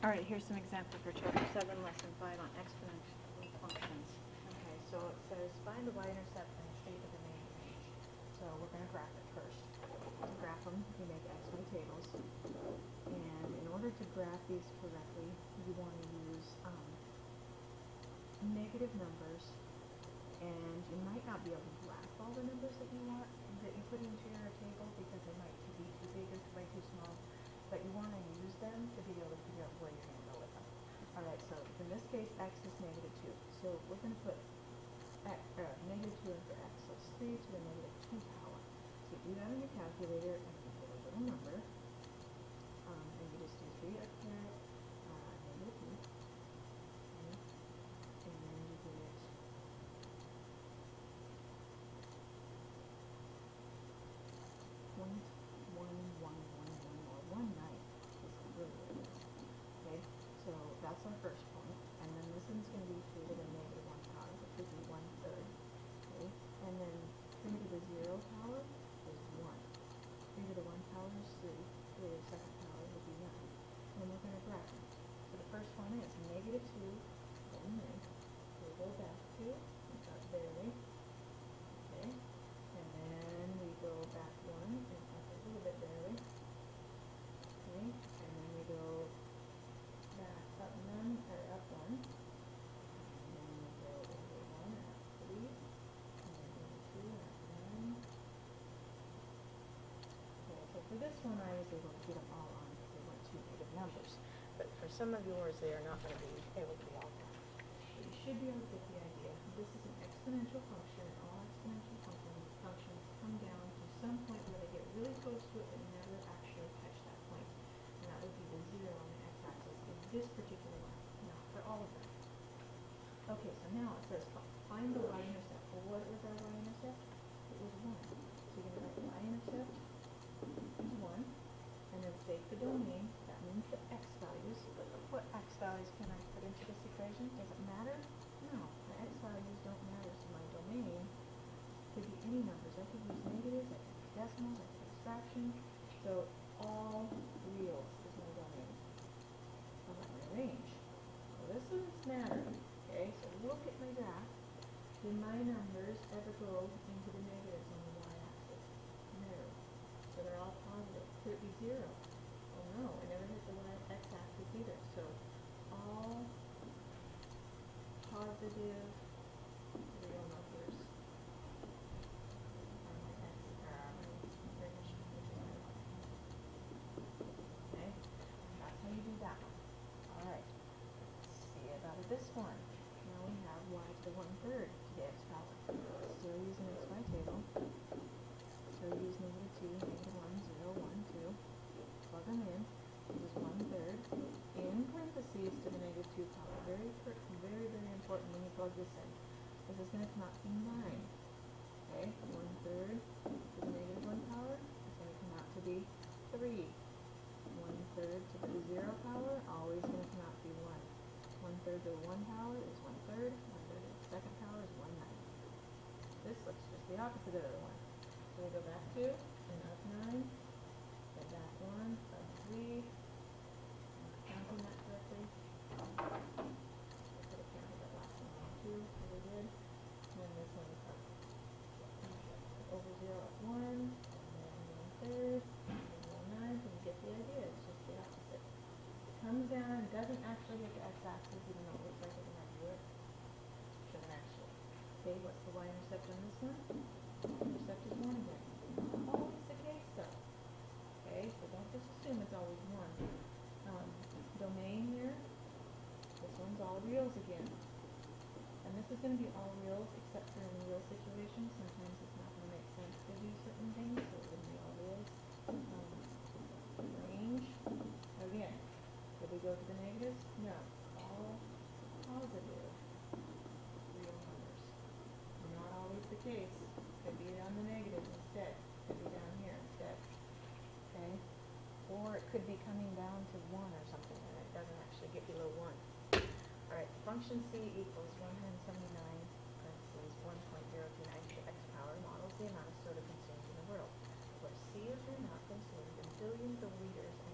All right, here's some examples for chapter 7, lesson 5 on exponential functions. Okay, so it says find the y-intercept and the state of the main range. So we're going to graph it first. To graph them, you make XY tables. And in order to graph these correctly, you want to use negative numbers. And you might not be able to graph all the numbers that you want, that you put into your table, because they might be too big or too small. But you want to use them to be able to figure out where you're going to go with them. All right, so in this case, x is -2. So we're going to put -2 in for x. So it's 3 to the -2 power. So you do that on your calculator, and you get a little number. And you just do 3 up there, -2. Okay. And then you get 0.1111 or 1/9 is really what it is. Okay, so that's our first point. And then this one's going to be 3 to the -1 power, which would be 1/3. Okay, and then 3 to the 0 power is 1. 3 to the 1 power is 3. 3 to the second power would be 9. And we're going to graph them. So the first one is -2, then there. We'll go back to, we got barely. Okay, and then we go back 1 and up a little bit barely. Okay, and then we go back up none, or up 1. And then we go over 1 and up 3. And then over 2 and up 9. Okay, so for this one I was able to get them all on because they weren't two negative numbers. But for some of yours, they are not going to be able to be all done. But you should be able to get the idea. This is an exponential function, and all exponential functions come down to some point where they get really close to it but never actually touch that point. And that would be the 0 on the x-axis in this particular one, not for all of them. Okay, so now it says find the y-intercept. Well, what was our y-intercept? It was 1. So you're going to write y-intercept is 1. And then state the domain. That means the x values. But what x values can I put into this equation? Does it matter? No, the x values don't matter. So my domain could be any numbers. I could use negatives, I could use decimals, I could use fractions. So all reals is my domain. How about my range? Well, this doesn't matter. Okay, so look at my graph. Did my numbers ever go into the negatives on the y-axis? No. So they're all positive. Could it be 0? Oh no, it never hit the x-axis either. So all positive real numbers are my x, my range, which is my y. Okay, that's how you do that one. All right, let's see about this one. Now we have y to the 1/3 to the x power. Still using xy table. So use -2, -1, 0, 1, 2. Plug them in. This is 1/3 in parentheses to the -2 power. Very, very important when you plug this in. This is going to come out to 9. Okay, 1/3 to the -1 power is going to come out to be 3. 1/3 to the 0 power, always going to come out to be 1. 1/3 to the 1 power is 1/3. 1/3 to the second power is 1/9. This looks just the opposite of the other one. So we go back 2 and up 9. Go back 1, up 3. Am I counting that correctly? I could have counted that last one wrong too. Really good. And then this one is up over 0 up 1. And then 1/3. And then 1/9. So you get the idea. It's just the opposite. It comes down and doesn't actually hit the x-axis, even though it looks like it might do it. Doesn't actually. Okay, what's the y-intercept on this one? Intercept is 1 again. Not always the case though. Okay, so don't just assume it's always 1. Domain here, this one's all reals again. And this is going to be all reals except for in real situations. Sometimes it's not going to make sense to do certain things, so it's going to be all reals. Range, again, did we go to the negatives? No, all positive real numbers. Not always the case. Could be on the negatives instead. Could be down here instead. Okay? Or it could be coming down to 1 or something, and it doesn't actually get below 1. Alright, function c equals 179, parentheses, 1.029 to the x power models the amount of soda consumed in the world, where c is not consumed in billions of liters and